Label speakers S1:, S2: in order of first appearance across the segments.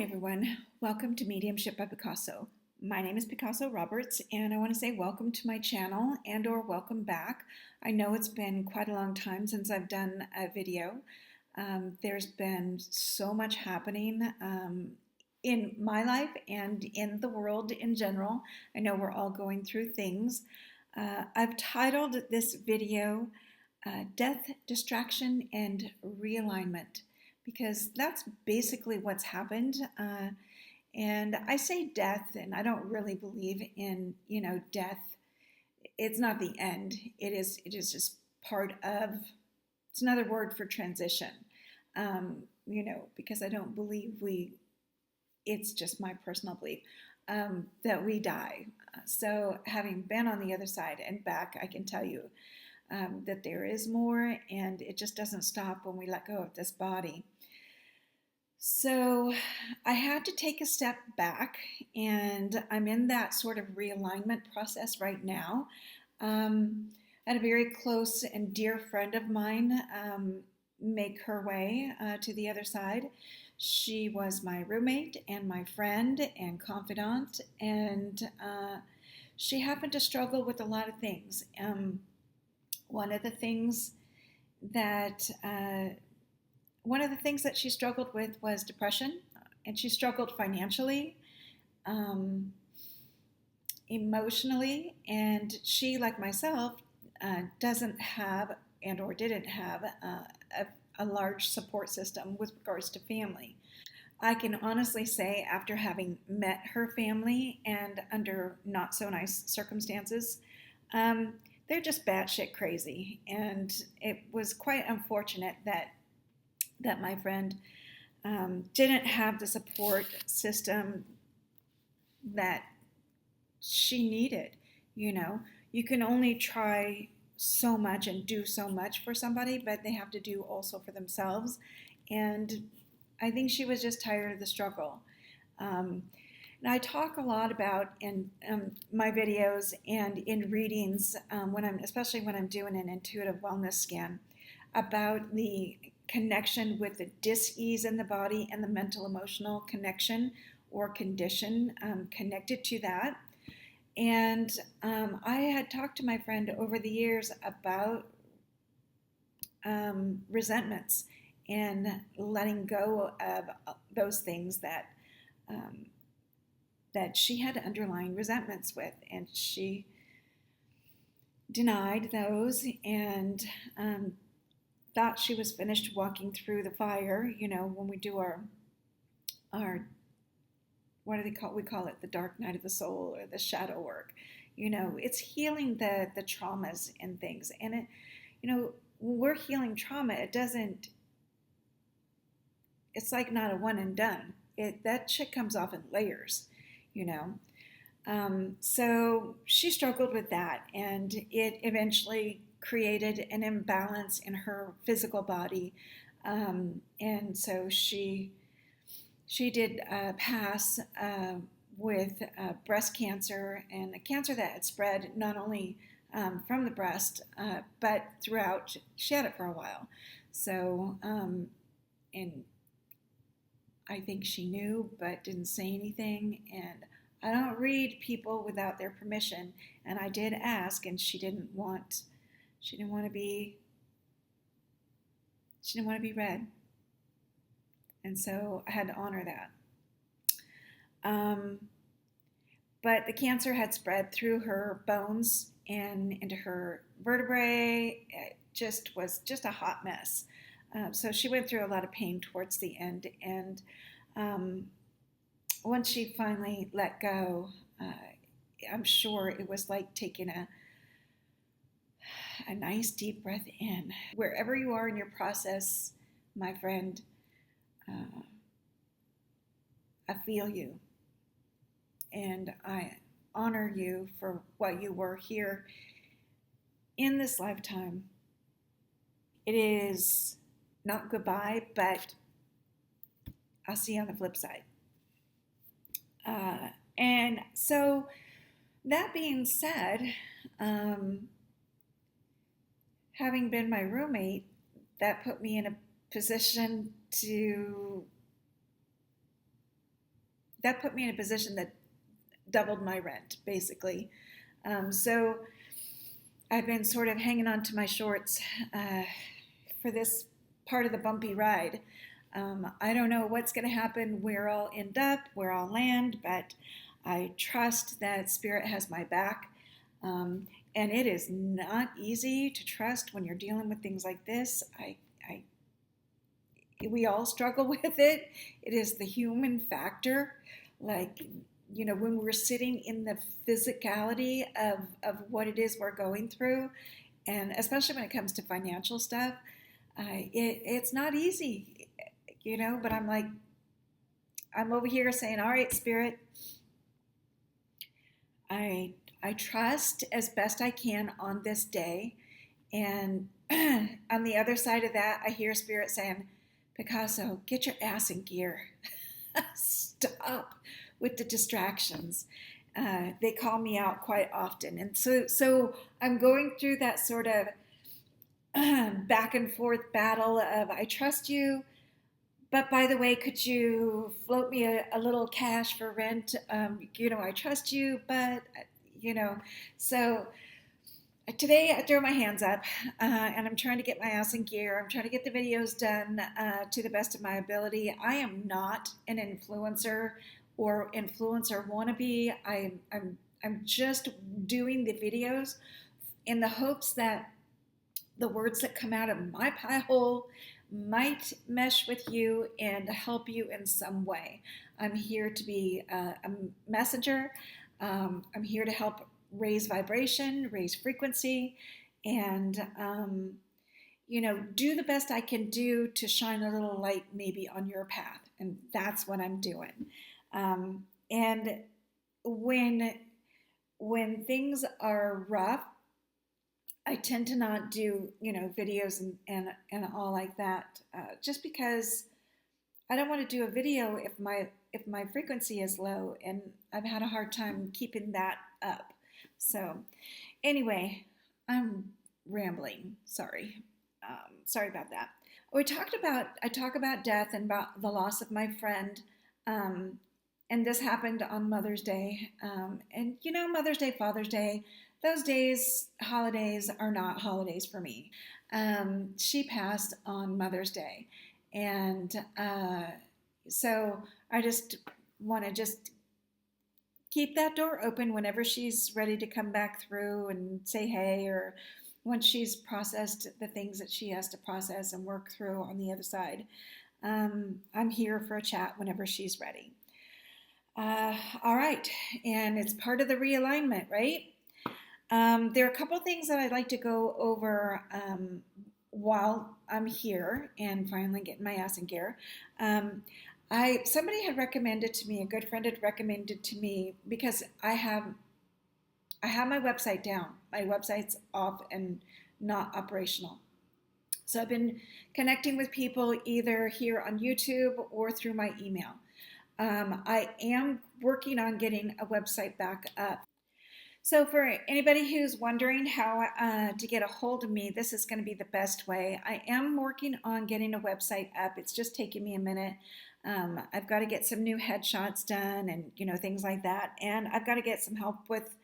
S1: everyone, welcome to Mediumship by Picasso. My name is Picasso Roberts and I want to say welcome to my channel and or welcome back. I know it's been quite a long time since I've done a video. There's been so much happening in my life and in the world in general. I know we're all going through things. I've titled this video Death, Distraction, and Realignment, because that's basically what's happened. And I say death, and I don't really believe in, death. It's not the end. It is just part of, it's another word for transition, because I don't believe it's just my personal belief, that we die. So having been on the other side and back, I can tell you that there is more, and it just doesn't stop when we let go of this body. So I had to take a step back, and I'm in that sort of realignment process right now. I had a very close and dear friend of mine make her way to the other side. She was my roommate and my friend and confidant, and she happened to struggle with a lot of things. One of the things that she struggled with was depression, and she struggled financially, emotionally, and she, like myself, doesn't have and or didn't have a large support system with regards to family. I can honestly say, after having met her family and under not so nice circumstances, they're just batshit crazy, and it was quite unfortunate that my friend didn't have the support system that she needed. You can only try so much and do so much for somebody, but they have to do also for themselves. And I think she was just tired of the struggle. And I talk a lot about in my videos and in readings, especially when I'm doing an intuitive wellness scan, about the connection with the dis-ease in the body and the mental emotional connection or condition connected to that. And I had talked to my friend over the years about resentments and letting go of those things that she had underlying resentments with, and she denied those and thought she was finished walking through the fire. When we do our what do they call? We call it the dark night of the soul or the shadow work. It's healing the traumas and things. And it, when we're healing trauma, it's like not a one and done. That shit comes off in layers. So she struggled with that, and it eventually created an imbalance in her physical body, and so she did pass with breast cancer, and a cancer that had spread not only from the breast but throughout. She had it for a while, so and I think she knew but didn't say anything. And I don't read people without their permission, and I did ask, and she didn't want to be read. And so I had to honor that. But the cancer had spread through her bones and into her vertebrae. It was just a hot mess. So she went through a lot of pain towards the end. And once she finally let go, I'm sure it was like taking a nice deep breath in. Wherever you are in your process, my friend, I feel you, and I honor you for what you were here in this lifetime. It is not goodbye, but I'll see you on the flip side. And so that being said, having been my roommate, that put me in a position to that put me in a position that doubled my rent, basically. So I've been sort of hanging on to my shorts for this part of the bumpy ride. I don't know what's going to happen, where I'll end up, where I'll land, but I trust that Spirit has my back. And it is not easy to trust when you're dealing with things like this. We all struggle with it. It is the human factor. Like, when we're sitting in the physicality of what it is we're going through, and especially when it comes to financial stuff, it's not easy, but I'm over here saying, all right, Spirit, I trust as best I can on this day. And on the other side of that, I hear Spirit saying, Picasso, get your ass in gear. Stop with the distractions. They call me out quite often. And so I'm going through that sort of back and forth battle of, I trust you, but by the way, could you float me a little cash for rent? I trust you, but, so today I throw my hands up and I'm trying to get my ass in gear. I'm trying to get the videos done to the best of my ability. I am not an influencer or influencer wannabe. I'm just doing the videos in the hopes that the words that come out of my pie hole might mesh with you and help you in some way. I'm here to be a messenger. I'm here to help raise vibration, raise frequency, and do the best I can do to shine a little light maybe on your path. And that's what I'm doing. And when things are rough, I tend to not do videos and all like that, just because I don't want to do a video if my frequency is low, and I've had a hard time keeping that up. So anyway, I'm rambling. Sorry. Sorry about that. I talk about death and about the loss of my friend. And this happened on Mother's Day. And Mother's Day, Father's Day, those days, holidays are not holidays for me. She passed on Mother's Day. And so I just want to just keep that door open whenever she's ready to come back through and say hey, or once she's processed the things that she has to process and work through on the other side. I'm here for a chat whenever she's ready. All right, and it's part of the realignment, right? There are a couple things that I'd like to go over while I'm here and finally getting my ass in gear. Somebody had recommended to me, a good friend had recommended to me, because I have my website down. My website's off and not operational. So I've been connecting with people either here on YouTube or through my email. I am working on getting a website back up. So for anybody who's wondering how to get a hold of me, this is going to be the best way. I am working on getting a website up. It's just taking me a minute. I've got to get some new headshots done and things like that. And I've got to get some help with,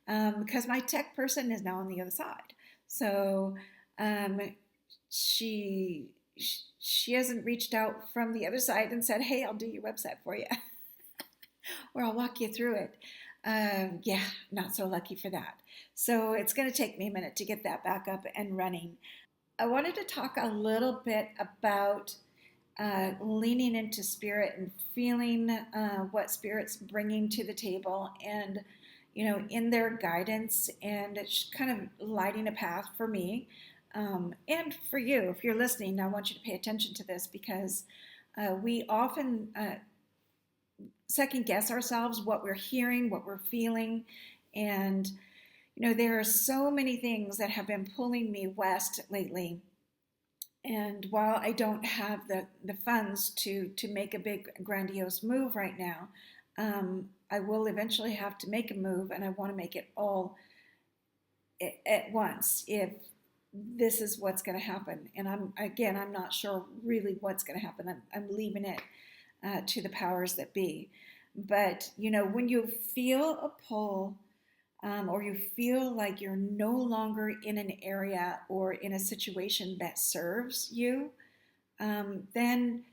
S1: because my tech person is now on the other side. So she hasn't reached out from the other side and said, hey, I'll do your website for you or I'll walk you through it. Yeah, not so lucky for that. So it's going to take me a minute to get that back up and running. I wanted to talk a little bit about leaning into Spirit and feeling what Spirit's bringing to the table, and in their guidance, and it's kind of lighting a path for me and for you. If you're listening, I want you to pay attention to this, because we often second guess ourselves, what we're hearing, what we're feeling, and there are so many things that have been pulling me west lately. And while I don't have the funds to make a big grandiose move right now, I will eventually have to make a move, and I want to make it all at once if this is what's going to happen. And I'm not sure really what's going to happen. I'm leaving it to the powers that be. But, when you feel a pull, or you feel like you're no longer in an area or in a situation that serves you, then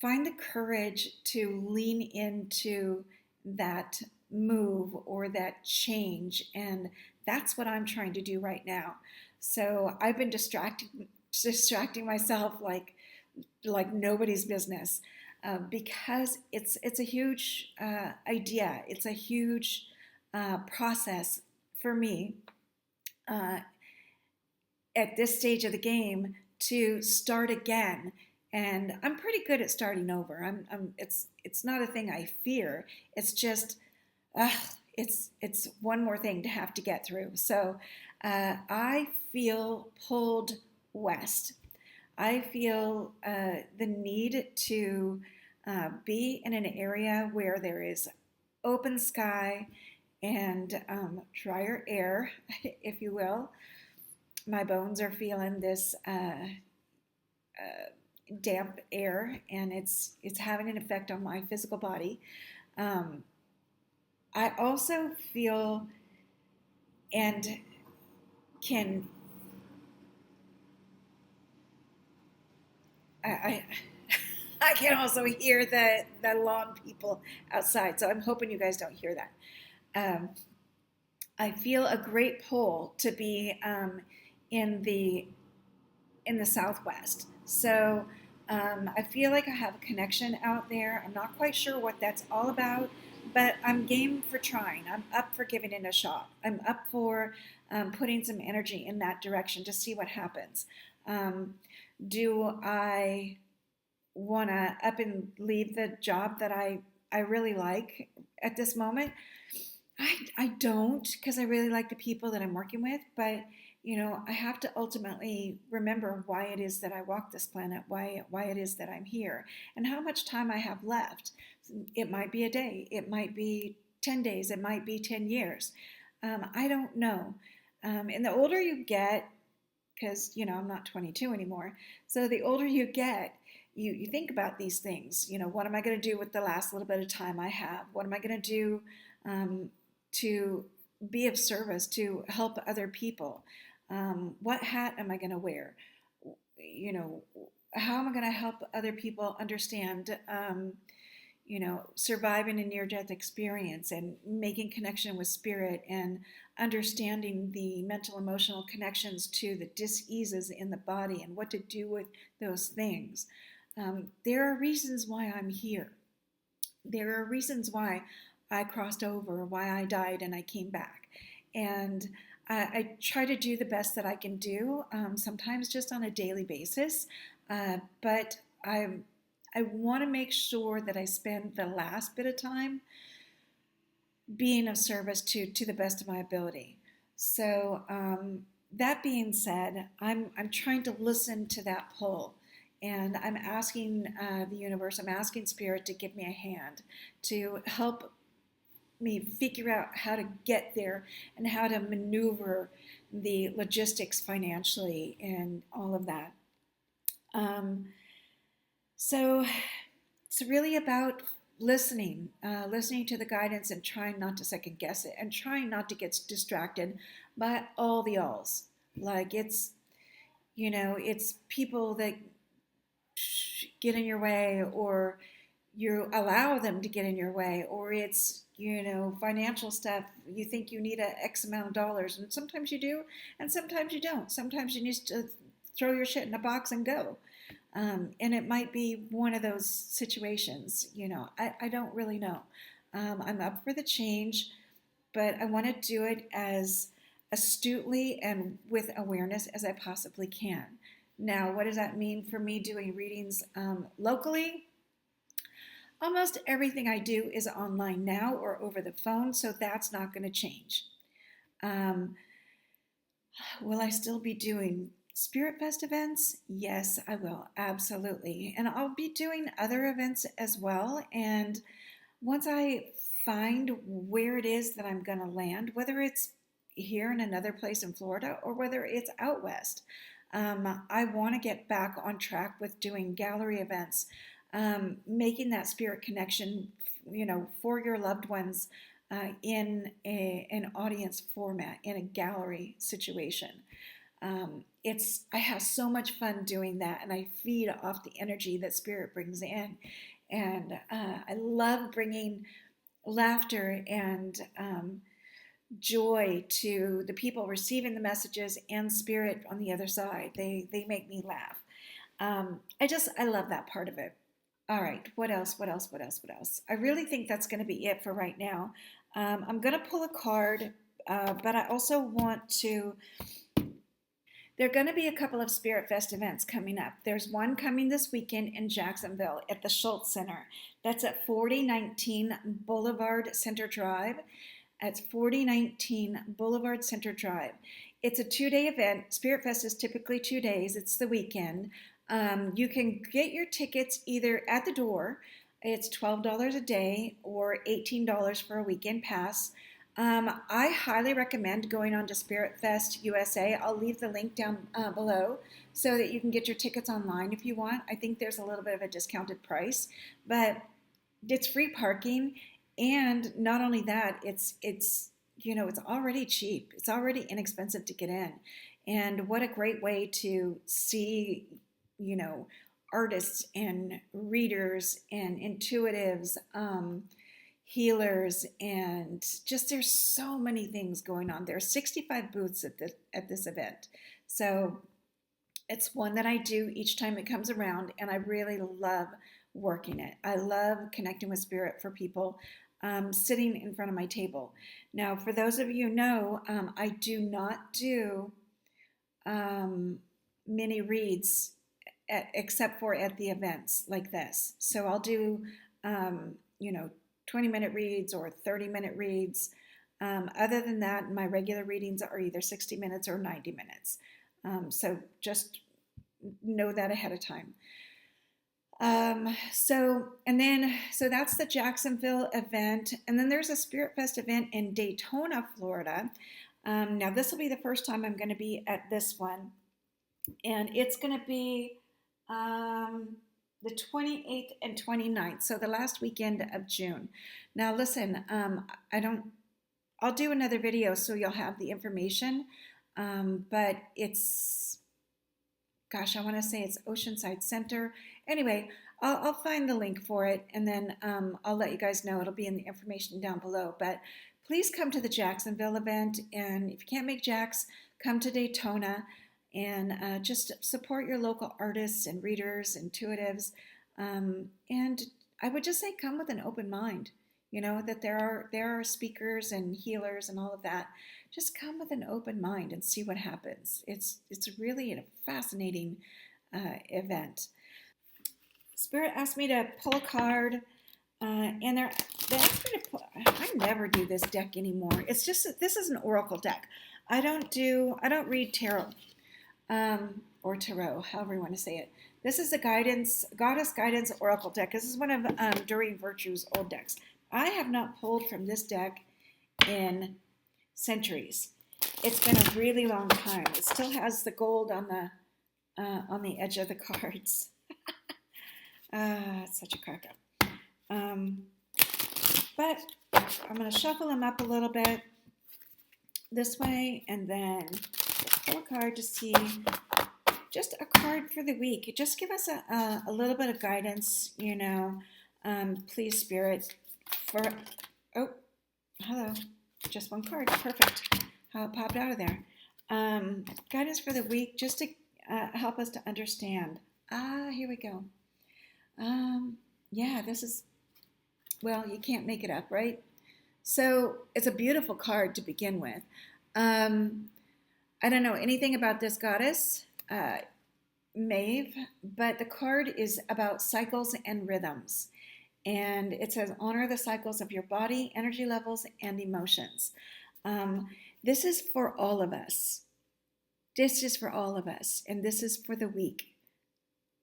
S1: find the courage to lean into that move or that change. And that's what I'm trying to do right now. So I've been distracting myself like nobody's business, because it's a huge idea. It's a huge process for me, uh, at this stage of the game, to start again. And I'm pretty good at starting over. It's not a thing I fear. It's just, uh, it's one more thing to have to get through. So I feel pulled west. I feel the need to be in an area where there is open sky and drier air, if you will. My bones are feeling this damp air, and it's having an effect on my physical body. Um, I also feel and can I I can also hear the lawn people outside, so I'm hoping you guys don't hear that. Um, I feel a great pull to be in the in the Southwest. So I feel like I have a connection out there. I'm not quite sure what that's all about, but I'm game for trying. I'm up for giving it a shot. I'm up for putting some energy in that direction to see what happens. Um, do I want to up and leave the job that I really like at this moment? I don't, because I really like the people that I'm working with, but I have to ultimately remember why it is that I walk this planet, why it is that I'm here, and how much time I have left. It might be a day, it might be 10 days, it might be 10 years. I don't know. And the older you get, because I'm not 22 anymore, so the older you get, you think about these things. What am I going to do with the last little bit of time I have? What am I going to do um, to be of service, to help other people? What hat am I going to wear? You know, how am I going to help other people understand, surviving a near-death experience and making connection with spirit and understanding the mental emotional connections to the dis-eases in the body and what to do with those things. There are reasons why I'm here. There are reasons why I crossed over, why I died and I came back. And I try to do the best that I can do, sometimes just on a daily basis. But I want to make sure that I spend the last bit of time being of service to the best of my ability. So that being said, I'm trying to listen to that pull. And I'm asking the universe, I'm asking spirit to give me a hand, to help me figure out how to get there and how to maneuver the logistics financially and all of that. Um, so it's really about listening to the guidance and trying not to second guess it and trying not to get distracted by all the alls. Like it's people that get in your way, or you allow them to get in your way, or it's financial stuff. You think you need a X amount of dollars, and sometimes you do, and sometimes you don't. Sometimes you need to throw your shit in a box and go. And it might be one of those situations. I don't really know. I'm up for the change, but I want to do it as astutely and with awareness as I possibly can. Now, what does that mean for me doing readings locally? Almost everything I do is online now or over the phone, so that's not going to change. Um, will I still be doing Spirit Fest events? Yes, I will, absolutely. And I'll be doing other events as well. And once I find where it is that I'm going to land, whether it's here in another place in Florida or whether it's out west, I want to get back on track with doing gallery events, making that spirit connection for your loved ones in an audience format, in a gallery situation. I have so much fun doing that, and I feed off the energy that Spirit brings in. And I love bringing laughter and joy to the people receiving the messages and Spirit on the other side. They make me laugh. I love that part of it. All right, what else? What else? What else? What else? I really think that's going to be it for right now. I'm going to pull a card, but I also want to. There are going to be a couple of Spirit Fest events coming up. There's one coming this weekend in Jacksonville at the Schultz Center. That's at 4019 Boulevard Center Drive. It's 4019 Boulevard Center Drive. It's a 2-day event. Spirit Fest is typically 2 days. It's the weekend. You can get your tickets either at the door. It's $12 a day or $18 for a weekend pass. I highly recommend going on to Spirit Fest USA. I'll leave the link down below so that you can get your tickets online if you want. I think there's a little bit of a discounted price, but it's free parking, and not only that, it's already cheap. It's already inexpensive to get in, and what a great way to see artists and readers and intuitives, healers, and just there's so many things going on. There are 65 booths at this event, so it's one that I do each time it comes around, and I really love working it. I love connecting with Spirit for people sitting in front of my table. Now, for those of you who know, I do not do mini reads except for at the events like this. So I'll do 20-minute reads or 30-minute reads. Other than that, my regular readings are either 60 minutes or 90 minutes. So just know that ahead of time. So that's the Jacksonville event. And then there's a Spirit Fest event in Daytona, Florida. Now this will be the first time I'm going to be at this one. And it's going to be the 28th and 29th, so the last weekend of June. Now listen, I'll do another video so you'll have the information, but it's, gosh, I want to say it's Oceanside Center. Anyway, I'll find the link for it, and then I'll let you guys know. It'll be in the information down below, but please come to the Jacksonville event, and if you can't make Jax, come to Daytona. And just support your local artists and readers, intuitives, and I would just say come with an open mind. That there are speakers and healers and all of that. Just come with an open mind and see what happens. It's really a fascinating event. Spirit asked me to pull a card, and they asked me to pull. I never do this deck anymore. It's just this is an oracle deck. I don't read tarot. Or tarot, however you want to say it. This is the Goddess Guidance Oracle deck. This is one of Doreen Virtue's old decks. I have not pulled from this deck in centuries. It's been a really long time. It still has the gold on the edge of the cards. It's such a crack up. But I'm going to shuffle them up a little bit this way, and then pull a card to see, just a card for the week. Just give us a little bit of guidance, please, Spirit. Hello, just one card, perfect. How it popped out of there. Guidance for the week, just to help us to understand. Here we go. Yeah, this is, well, you can't make it up, right? So it's a beautiful card to begin with. I don't know anything about this goddess, Maeve, but the card is about cycles and rhythms. And it says, honor the cycles of your body, energy levels, and emotions. This is for all of us. This is for all of us. And this is for the week.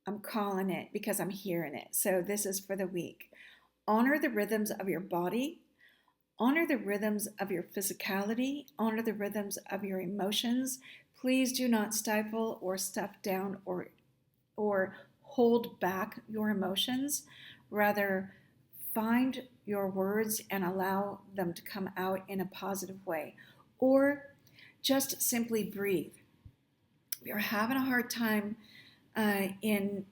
S1: I'm calling it because I'm hearing it. So this is for the week. Honor the rhythms of your body. Honor the rhythms of your physicality. Honor the rhythms of your emotions. Please do not stifle or stuff down or hold back your emotions. Rather, find your words and allow them to come out in a positive way. Or just simply breathe. If you're having a hard time in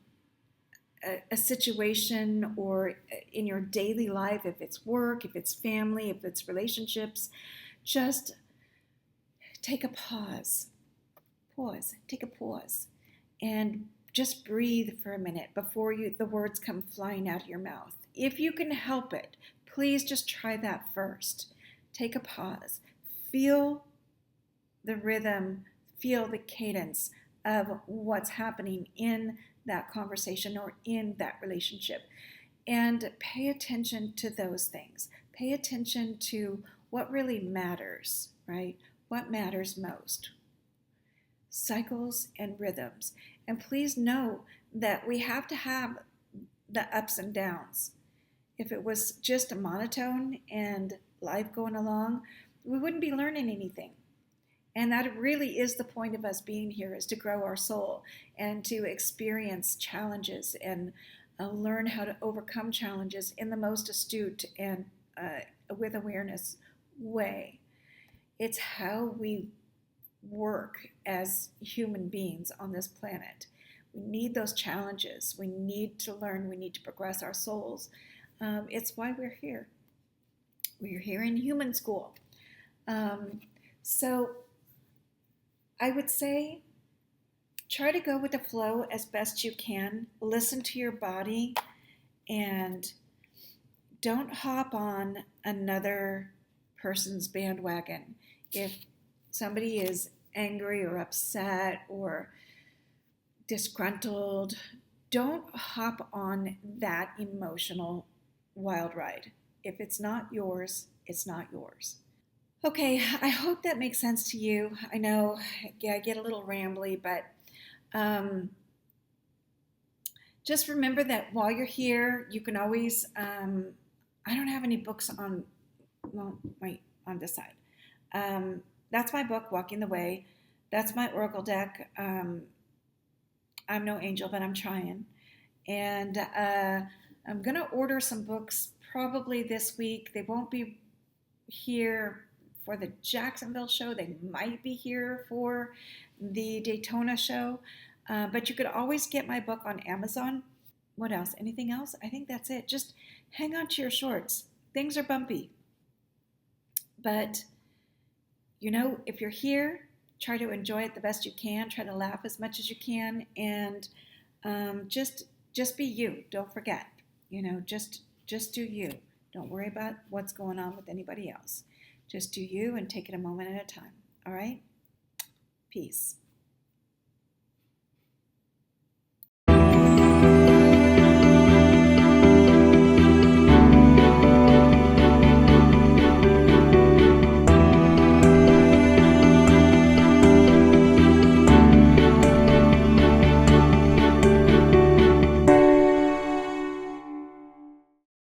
S1: a situation or in your daily life, if it's work, if it's family, if it's relationships, just take a pause. Take a pause, and just breathe for a minute before the words come flying out of your mouth. If you can help it, please just try that first. Take a pause. Feel the rhythm, feel the cadence of what's happening in that conversation or in that relationship. And pay attention to those things. Pay attention to what really matters, right? What matters most. Cycles and rhythms. And please know that we have to have the ups and downs. If it was just a monotone and life going along, we wouldn't be learning anything. And that really is the point of us being here, is to grow our soul and to experience challenges and learn how to overcome challenges in the most astute and with awareness way. It's how we work as human beings on this planet. We need those challenges. We need to learn. We need to progress our souls. It's why we're here. We're here in human school. So I would say try to go with the flow as best you can. Listen to your body and don't hop on another person's bandwagon. If somebody is angry or upset or disgruntled, don't hop on that emotional wild ride. If it's not yours, it's not yours. Okay, I hope that makes sense to you. I know, I get a little rambly, but just remember that while you're here, you can always, I don't have any books on, on this side. That's my book, Walking the Way. That's my Oracle deck. I'm no angel, but I'm trying. And I'm going to order some books probably this week. They won't be here for the Jacksonville show. They might be here for the Daytona show. But you could always get my book on Amazon. What else? Anything else? I think that's it. Just hang on to your shorts. Things are bumpy. But, if you're here, try to enjoy it the best you can. Try to laugh as much as you can. And just be you. Don't forget. Just do you. Don't worry about what's going on with anybody else. Just do you and take it a moment at a time. All right? Peace.